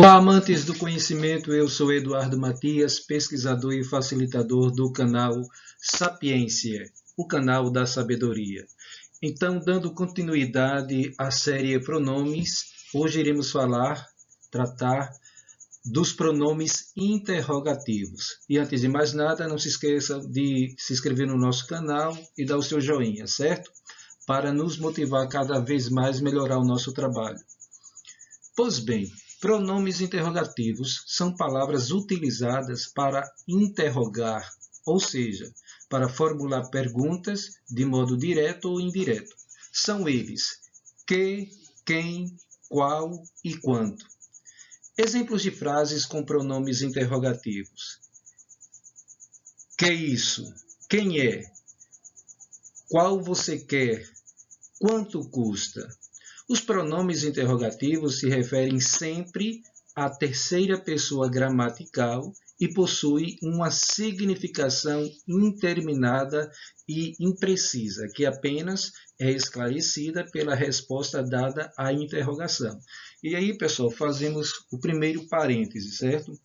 Olá, amantes do conhecimento, eu sou Eduardo Matias, pesquisador e facilitador do canal Sapiência, o canal da sabedoria. Então, dando continuidade à série Pronomes, hoje iremos tratar dos pronomes interrogativos. E antes de mais nada, não se esqueça de se inscrever no nosso canal e dar o seu joinha, certo? Para nos motivar cada vez mais a melhorar o nosso trabalho. Pois bem, pronomes interrogativos são palavras utilizadas para interrogar, ou seja, para formular perguntas de modo direto ou indireto. São eles que, quem, qual e quanto. Exemplos de frases com pronomes interrogativos. Que isso? Quem é? Qual você quer? Quanto custa? Os pronomes interrogativos se referem sempre à terceira pessoa gramatical e possuem uma significação indeterminada e imprecisa, que apenas é esclarecida pela resposta dada à interrogação. E aí, pessoal, fazemos o primeiro parêntese, certo?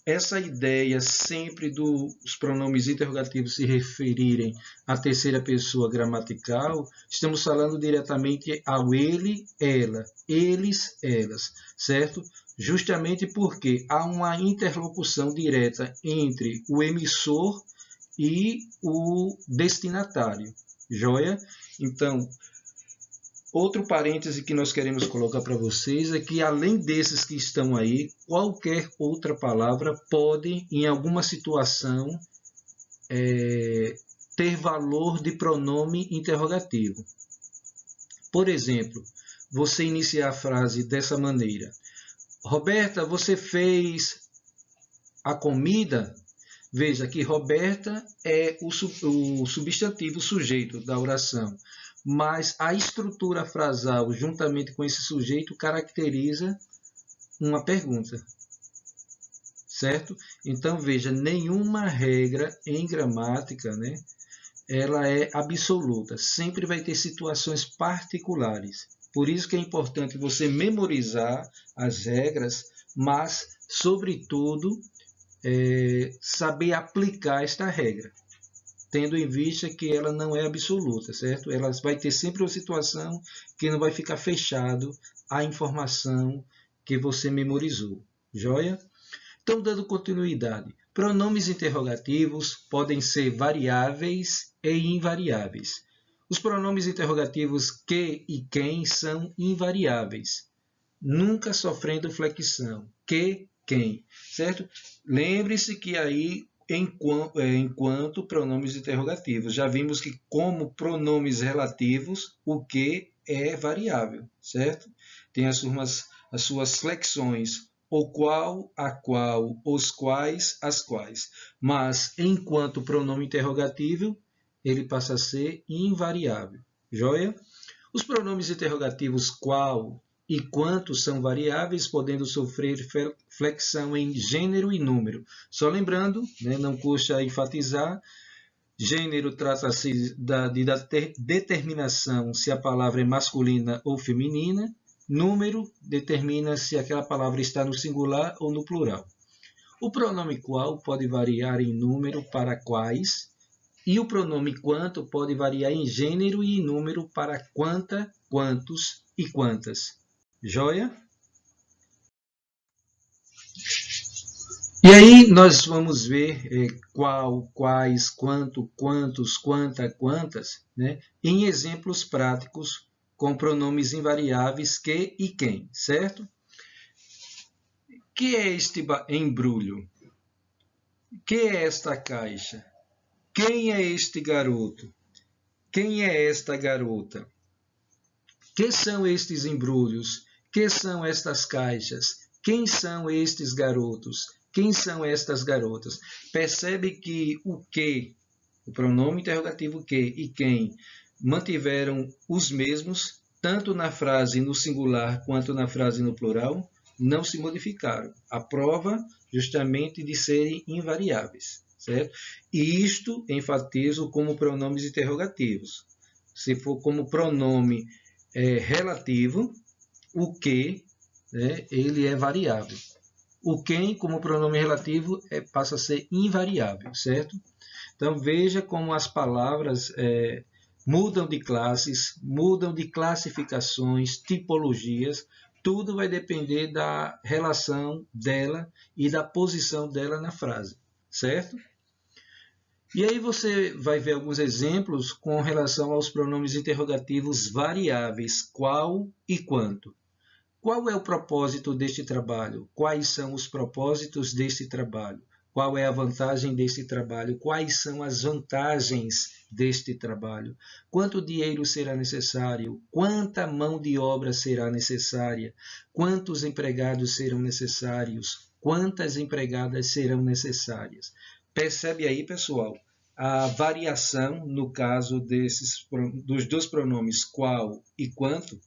Essa ideia sempre dos pronomes interrogativos se referirem à terceira pessoa gramatical, estamos falando diretamente ao ele, ela, eles, elas, certo? Justamente porque há uma interlocução direta entre o emissor e o destinatário, joia? Então, outro parêntese que nós queremos colocar para vocês é que, além desses que estão aí, qualquer outra palavra pode, em alguma situação, ter valor de pronome interrogativo. Por exemplo, você iniciar a frase dessa maneira: Roberta, você fez a comida? Veja que Roberta é o substantivo sujeito da oração, mas a estrutura frasal, juntamente com esse sujeito, caracteriza uma pergunta, certo? Então, veja, nenhuma regra em gramática, né, ela é absoluta, sempre vai ter situações particulares. Por isso que é importante você memorizar as regras, mas, sobretudo, saber aplicar esta regra, tendo em vista que ela não é absoluta, certo? Ela vai ter sempre uma situação que não vai ficar fechado a informação que você memorizou, joia? Então, dando continuidade, pronomes interrogativos podem ser variáveis e invariáveis. Os pronomes interrogativos que e quem são invariáveis, nunca sofrendo flexão. Que, quem, certo? Lembre-se que aí, enquanto pronomes interrogativos, já vimos que como pronomes relativos, o que é variável, certo? Tem as suas flexões, o qual, a qual, os quais, as quais. Mas, enquanto pronome interrogativo, ele passa a ser invariável. Joia? Os pronomes interrogativos qual e quanto são variáveis, podendo sofrer flexão em gênero e número. Só lembrando, né, não custa enfatizar, gênero trata-se da determinação se a palavra é masculina ou feminina, número determina se aquela palavra está no singular ou no plural. O pronome qual pode variar em número para quais, e o pronome quanto pode variar em gênero e em número para quanta, quantos e quantas. Joia? E aí nós vamos ver qual, quais, quanto, quantos, quanta, quantas, né, em exemplos práticos com pronomes invariáveis que e quem, certo? Que é este embrulho? Que é esta caixa? Quem é este garoto? Quem é esta garota? Que são estes embrulhos? Que são estas caixas? Quem são estes garotos? Quem são estas garotas? Percebe que o pronome interrogativo que e quem, mantiveram os mesmos, tanto na frase no singular quanto na frase no plural, não se modificaram. A prova justamente de serem invariáveis, certo? E isto enfatizo como pronomes interrogativos. Se for como pronome relativo, o que, né, ele é variável. O quem, como pronome relativo, passa a ser invariável, certo? Então, veja como as palavras mudam de classes, mudam de classificações, tipologias, tudo vai depender da relação dela e da posição dela na frase, certo? E aí você vai ver alguns exemplos com relação aos pronomes interrogativos variáveis, qual e quanto. Qual é o propósito deste trabalho? Quais são os propósitos deste trabalho? Qual é a vantagem deste trabalho? Quais são as vantagens deste trabalho? Quanto dinheiro será necessário? Quanta mão de obra será necessária? Quantos empregados serão necessários? Quantas empregadas serão necessárias? Percebe aí, pessoal, a variação no caso dos dois pronomes qual e quanto,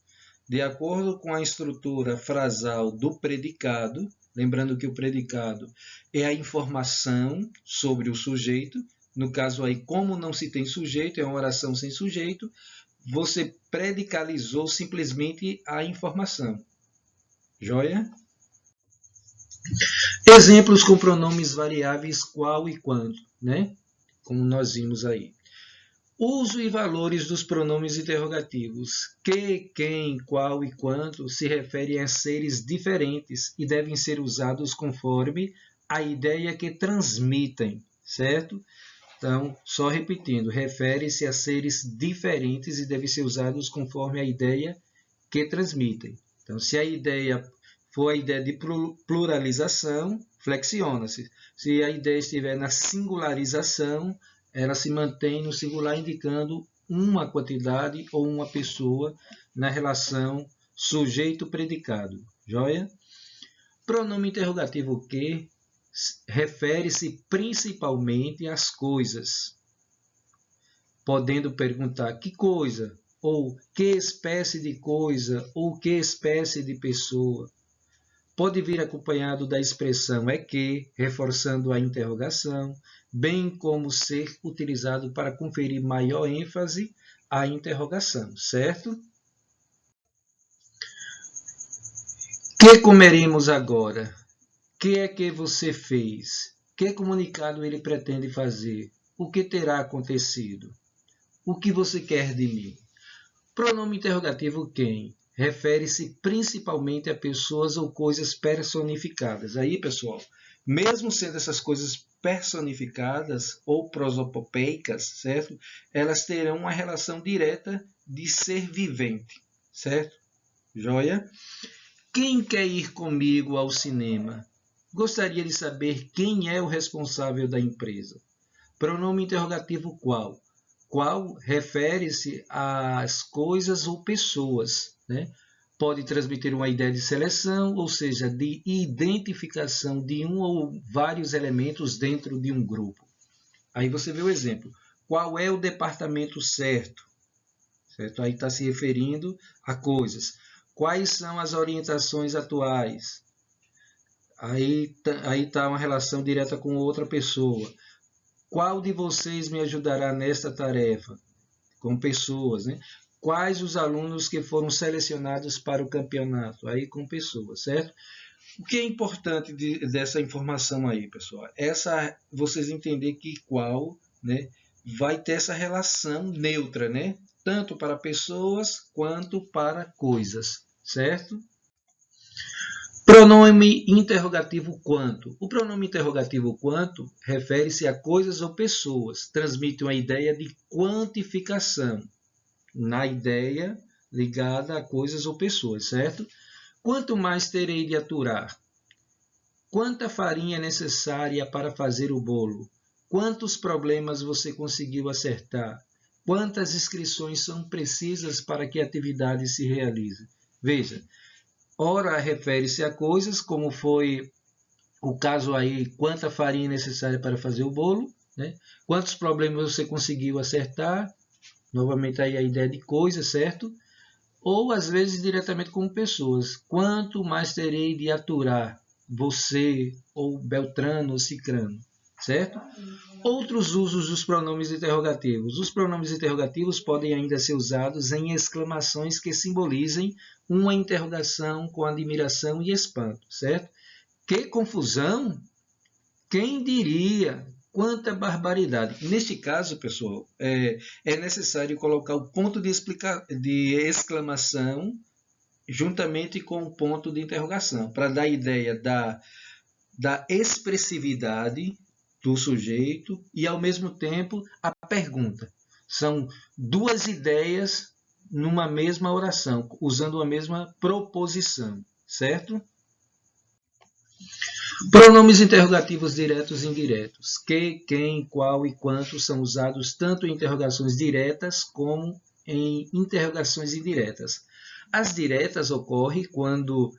de acordo com a estrutura frasal do predicado, lembrando que o predicado é a informação sobre o sujeito, no caso aí, como não se tem sujeito, é uma oração sem sujeito, você predicalizou simplesmente a informação. Joia? Exemplos com pronomes variáveis qual e quando, né? Como nós vimos aí. Uso e valores dos pronomes interrogativos. Que, quem, qual e quanto se referem a seres diferentes e devem ser usados conforme a ideia que transmitem, certo? Então, só repetindo, refere-se a seres diferentes e devem ser usados conforme a ideia que transmitem. Então, se a ideia for a ideia de pluralização, flexiona-se. Se a ideia estiver na singularização, ela se mantém no singular, indicando uma quantidade ou uma pessoa na relação sujeito-predicado. Joia? Pronome interrogativo que refere-se principalmente às coisas, podendo perguntar que coisa, ou que espécie de coisa, ou que espécie de pessoa. Pode vir acompanhado da expressão é que, reforçando a interrogação, bem como ser utilizado para conferir maior ênfase à interrogação, certo? Que comeremos agora? Que é que você fez? Que comunicado ele pretende fazer? O que terá acontecido? O que você quer de mim? Pronome interrogativo quem? Refere-se principalmente a pessoas ou coisas personificadas. Aí, pessoal, mesmo sendo essas coisas personificadas ou prosopopeicas, certo? Elas terão uma relação direta de ser vivente, certo? Joia? Quem quer ir comigo ao cinema? Gostaria de saber quem é o responsável da empresa. Pronome interrogativo qual? Qual refere-se às coisas ou pessoas, né? Pode transmitir uma ideia de seleção, ou seja, de identificação de um ou vários elementos dentro de um grupo. Aí você vê o exemplo. Qual é o departamento certo? Certo? Aí está se referindo a coisas. Quais são as orientações atuais? Aí está uma relação direta com outra pessoa. Qual de vocês me ajudará nesta tarefa? Com pessoas, né? Quais os alunos que foram selecionados para o campeonato? Aí com pessoas, certo? O que é importante dessa informação aí, pessoal? Vocês entenderem que qual, né, vai ter essa relação neutra, né? Tanto para pessoas quanto para coisas, certo? Pronome interrogativo quanto. O pronome interrogativo quanto refere-se a coisas ou pessoas, transmite uma ideia de quantificação na ideia ligada a coisas ou pessoas, certo? Quanto mais terei de aturar? Quanta farinha é necessária para fazer o bolo? Quantos problemas você conseguiu acertar? Quantas inscrições são precisas para que a atividade se realize? Veja, ora refere-se a coisas, como foi o caso aí, quanta farinha é necessária para fazer o bolo, né? Quantos problemas você conseguiu acertar, novamente aí a ideia de coisa, certo? Ou às vezes diretamente com pessoas, quanto mais terei de aturar você, ou Beltrano, ou Cicrano, certo? Outros usos dos pronomes interrogativos. Os pronomes interrogativos podem ainda ser usados em exclamações que simbolizem uma interrogação com admiração e espanto, certo? Que confusão! Quem diria? Quanta barbaridade! Neste caso, pessoal, é necessário colocar o ponto de exclamação juntamente com o ponto de interrogação, para dar a ideia da expressividade do sujeito e, ao mesmo tempo, a pergunta. São duas ideias numa mesma oração, usando uma mesma proposição, certo? Pronomes interrogativos diretos e indiretos. Que, quem, qual e quanto são usados tanto em interrogações diretas como em interrogações indiretas. As diretas ocorrem quando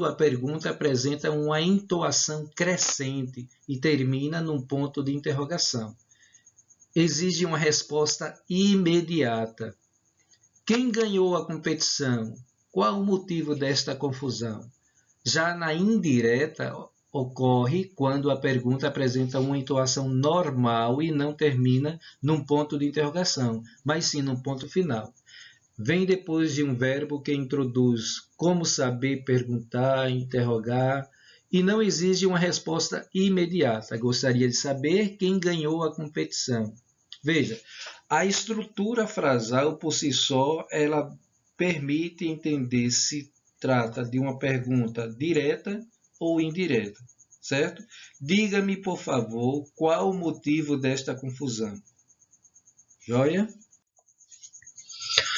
a pergunta apresenta uma entoação crescente e termina num ponto de interrogação. Exige uma resposta imediata. Quem ganhou a competição? Qual o motivo desta confusão? Já na indireta, ocorre quando a pergunta apresenta uma entoação normal e não termina num ponto de interrogação, mas sim num ponto final. Vem depois de um verbo que introduz como saber perguntar, interrogar, e não exige uma resposta imediata. Gostaria de saber quem ganhou a competição. Veja, a estrutura frasal por si só, ela permite entender se trata de uma pergunta direta ou indireta, certo? Diga-me, por favor, qual o motivo desta confusão? Joia?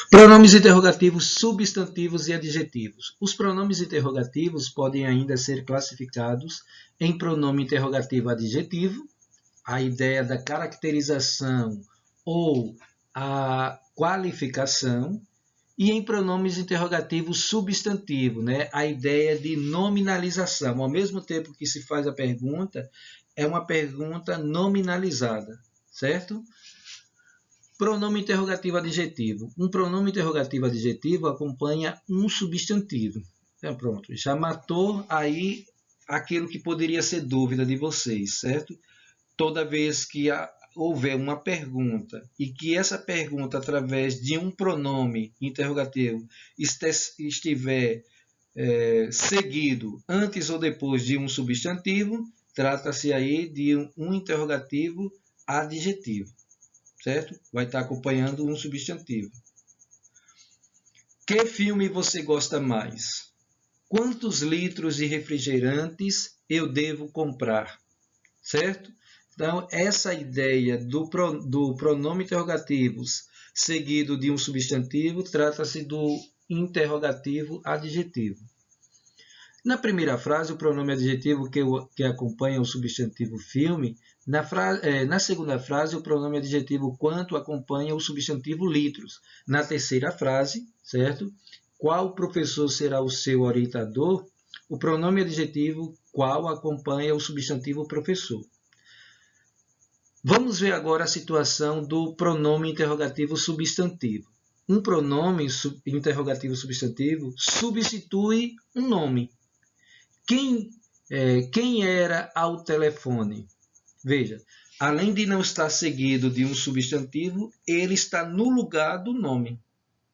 Pronomes interrogativos substantivos e adjetivos. Os pronomes interrogativos podem ainda ser classificados em pronome interrogativo adjetivo, a ideia da caracterização ou a qualificação, e em pronomes interrogativos substantivo, a ideia de nominalização. Ao mesmo tempo que se faz a pergunta, é uma pergunta nominalizada, certo? Pronome interrogativo adjetivo. Um pronome interrogativo adjetivo acompanha um substantivo. Então, pronto, já matou aí aquilo que poderia ser dúvida de vocês, certo? Toda vez que houver uma pergunta e que essa pergunta, através de um pronome interrogativo, estiver seguido antes ou depois de um substantivo, trata-se aí de um interrogativo adjetivo, certo? Vai estar acompanhando um substantivo. Que filme você gosta mais? Quantos litros de refrigerantes eu devo comprar? Certo? Então, essa ideia do pronome interrogativos seguido de um substantivo trata-se do interrogativo adjetivo. Na primeira frase, o pronome adjetivo que acompanha o substantivo filme. Na segunda frase, o pronome adjetivo quanto acompanha o substantivo litros. Na terceira frase, certo? Qual professor será o seu orientador? O pronome adjetivo qual acompanha o substantivo professor. Vamos ver agora a situação do pronome interrogativo substantivo. Um pronome interrogativo substantivo substitui um nome. Quem era ao telefone? Veja, além de não estar seguido de um substantivo, ele está no lugar do nome.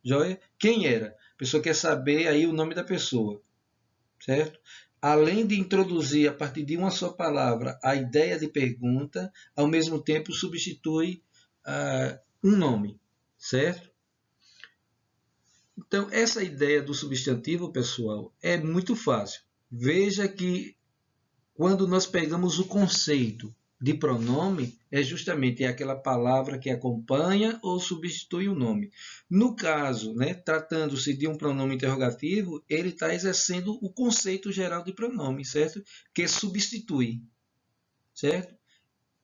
Joia? Quem era? A pessoa quer saber aí o nome da pessoa, certo? Além de introduzir a partir de uma só palavra a ideia de pergunta, ao mesmo tempo substitui um nome, certo? Então, essa ideia do substantivo, pessoal, é muito fácil. Veja que quando nós pegamos o conceito de pronome, é justamente aquela palavra que acompanha ou substitui o nome. No caso, tratando-se de um pronome interrogativo, ele está exercendo o conceito geral de pronome, certo? Que substitui, certo?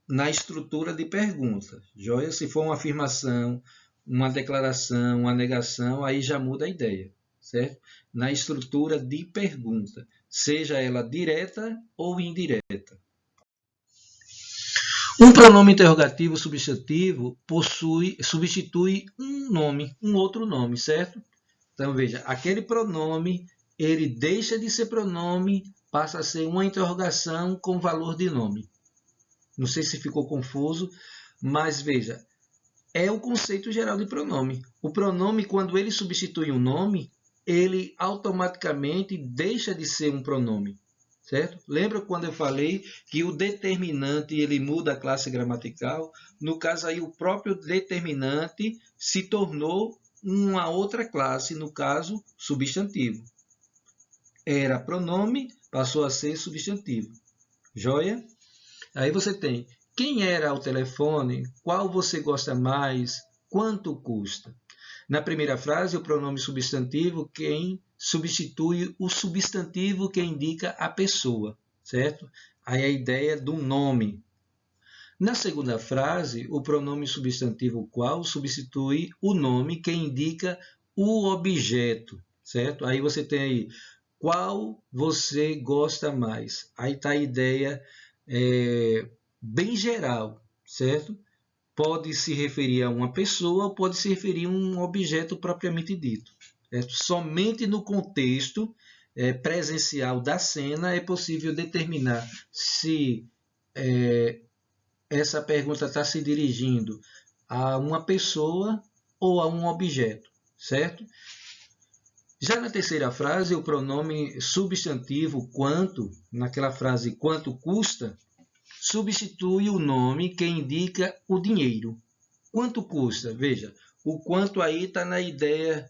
Na estrutura de pergunta. Joia? Se for uma afirmação, uma declaração, uma negação, aí já muda a ideia, certo? Na estrutura de pergunta, seja ela direta ou indireta. Um pronome interrogativo substantivo substitui um nome, um outro nome, certo? Então, veja, aquele pronome ele deixa de ser pronome, passa a ser uma interrogação com valor de nome. Não sei se ficou confuso, mas veja, é o conceito geral de pronome. O pronome, quando ele substitui um nome, ele automaticamente deixa de ser um pronome, certo? Lembra quando eu falei que o determinante ele muda a classe gramatical? No caso aí, o próprio determinante se tornou uma outra classe, no caso, substantivo. Era pronome, passou a ser substantivo. Joia? Aí você tem quem era ao telefone, qual você gosta mais, quanto custa. Na primeira frase, o pronome substantivo, quem substitui o substantivo que indica a pessoa, certo? Aí a ideia do nome. Na segunda frase, o pronome substantivo qual substitui o nome que indica o objeto, certo? Aí você tem aí qual você gosta mais. Aí está a ideia bem geral, certo? Pode se referir a uma pessoa ou pode se referir a um objeto propriamente dito. Certo? Somente no contexto presencial da cena é possível determinar se essa pergunta está se dirigindo a uma pessoa ou a um objeto, certo? Já na terceira frase, o pronome substantivo quanto, naquela frase quanto custa, substitui o nome que indica o dinheiro. Quanto custa? Veja, o quanto aí está na ideia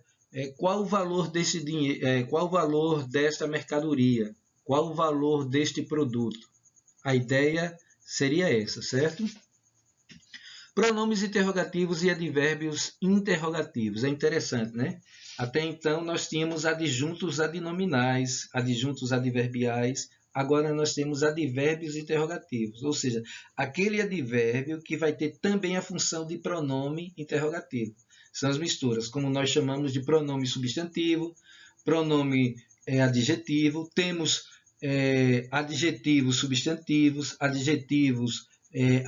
qual o valor desse dinheiro, qual o valor desta mercadoria, qual o valor deste produto. A ideia seria essa, certo? Pronomes interrogativos e advérbios interrogativos. É interessante, né? Até então nós tínhamos adjuntos adnominais, adjuntos adverbiais. Agora nós temos advérbios interrogativos, ou seja, aquele advérbio que vai ter também a função de pronome interrogativo. São as misturas, como nós chamamos de pronome substantivo, pronome adjetivo. Temos adjetivos substantivos, adjetivos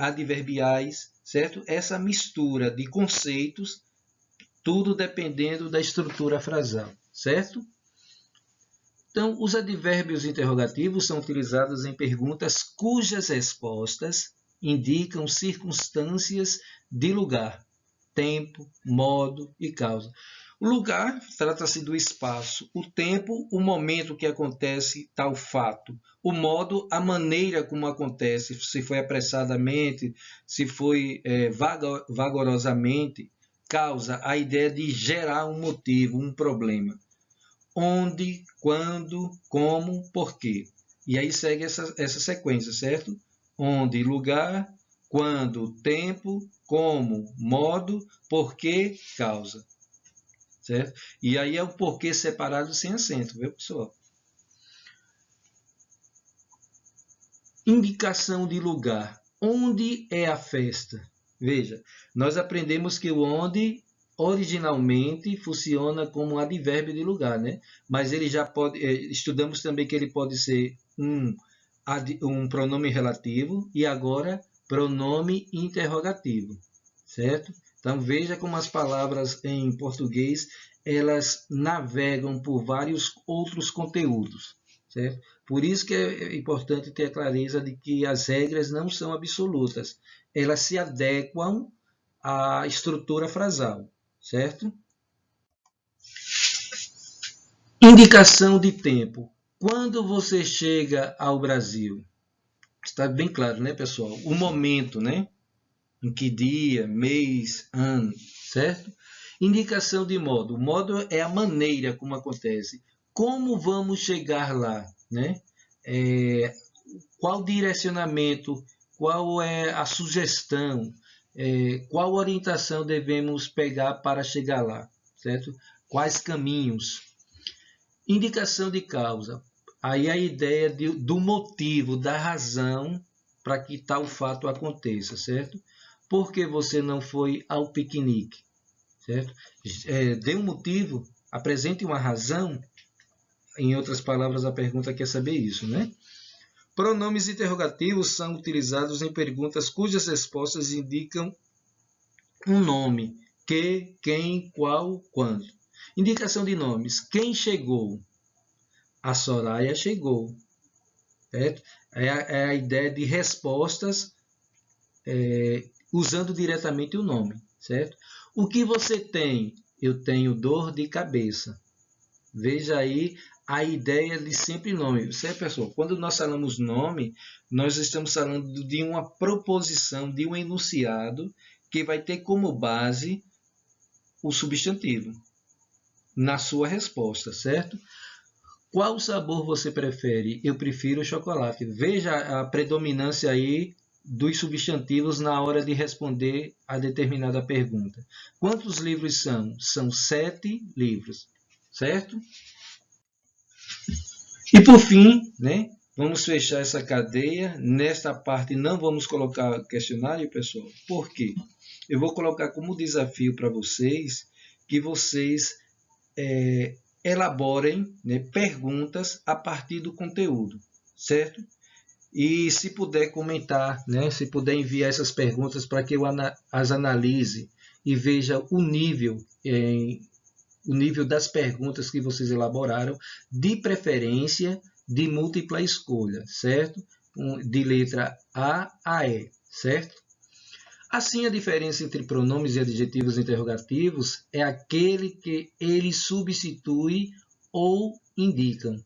adverbiais, certo? Essa mistura de conceitos, tudo dependendo da estrutura frasal, certo? Então, os advérbios interrogativos são utilizados em perguntas cujas respostas indicam circunstâncias de lugar, tempo, modo e causa. O lugar trata-se do espaço, o tempo, o momento que acontece tal fato, o modo, a maneira como acontece, se foi apressadamente, se foi vagarosamente, causa a ideia de gerar um motivo, um problema. Onde, quando, como, porquê. E aí segue essa sequência, certo? Onde, lugar, quando, tempo, como, modo, porquê, causa. Certo? E aí é o porquê separado sem acento, viu, pessoal? Indicação de lugar. Onde é a festa? Veja, nós aprendemos que o onde originalmente funciona como um advérbio de lugar, né? Mas ele já pode, estudamos também que ele pode ser um pronome relativo e agora pronome interrogativo, certo? Então veja como as palavras em português elas navegam por vários outros conteúdos, certo? Por isso que é importante ter a clareza de que as regras não são absolutas, elas se adequam à estrutura frasal, certo? Indicação de tempo. Quando você chega ao Brasil? Está bem claro, né, pessoal? O momento, né? Em que dia, mês, ano, certo? Indicação de modo. O modo é a maneira como acontece. Como vamos chegar lá, né? Qual direcionamento, qual é a sugestão, qual orientação devemos pegar para chegar lá, certo? Quais caminhos? Indicação de causa. Aí a ideia do motivo, da razão para que tal fato aconteça, certo? Por que você não foi ao piquenique, certo? Dê um motivo, apresente uma razão. Em outras palavras, a pergunta quer saber isso, né? Pronomes interrogativos são utilizados em perguntas cujas respostas indicam um nome, que, quem, qual, quando. Indicação de nomes. Quem chegou? A Soraya chegou. Certo? É a ideia de respostas usando diretamente o nome. Certo? O que você tem? Eu tenho dor de cabeça. Veja aí a ideia de sempre nome. Certo, pessoal? Quando nós falamos nome, nós estamos falando de uma proposição, de um enunciado que vai ter como base o substantivo na sua resposta, certo? Qual sabor você prefere? Eu prefiro chocolate. Veja a predominância aí dos substantivos na hora de responder a determinada pergunta. Quantos livros são? São 7 livros, certo? E por fim, né, vamos fechar essa cadeia. Nesta parte não vamos colocar questionário, pessoal. Por quê? Eu vou colocar como desafio para vocês que vocês elaborem, né, perguntas a partir do conteúdo, certo? E se puder comentar, né, se puder enviar essas perguntas para que eu as analise e veja o nível das perguntas que vocês elaboraram, de preferência de múltipla escolha, certo? De letra A a E, certo? Assim, a diferença entre pronomes e adjetivos interrogativos é aquele que eles substituem ou indicam,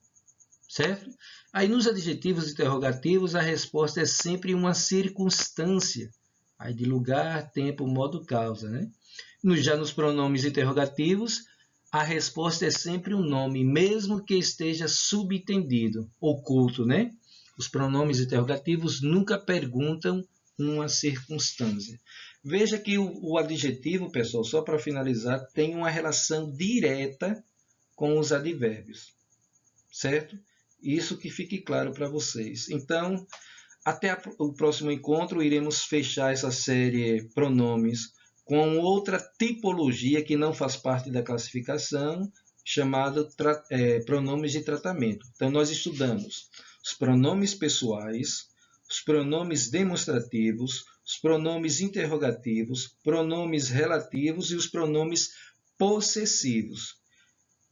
certo? Aí, nos adjetivos interrogativos, a resposta é sempre uma circunstância, aí de lugar, tempo, modo, causa, né? Já nos pronomes interrogativos, a resposta é sempre um nome, mesmo que esteja subentendido, oculto, né? Os pronomes interrogativos nunca perguntam uma circunstância. Veja que o adjetivo, pessoal, só para finalizar, tem uma relação direta com os advérbios, certo? Isso que fique claro para vocês. Então, até o próximo encontro, iremos fechar essa série pronomes com outra tipologia que não faz parte da classificação, chamada pronomes de tratamento. Então, nós estudamos os pronomes pessoais, os pronomes demonstrativos, os pronomes interrogativos, pronomes relativos e os pronomes possessivos.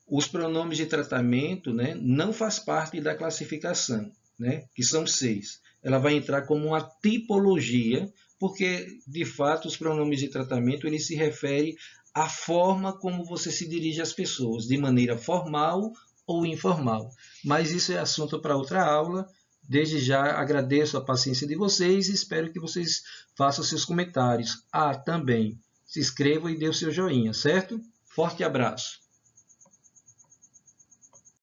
Os pronomes de tratamento, né, não faz parte da classificação, né, que são 6. Ela vai entrar como uma tipologia, porque, de fato, os pronomes de tratamento ele se refere à forma como você se dirige às pessoas, de maneira formal ou informal. Mas isso é assunto para outra aula. Desde já agradeço a paciência de vocês e espero que vocês façam seus comentários. Também se inscrevam e dê o seu joinha, certo? Forte abraço!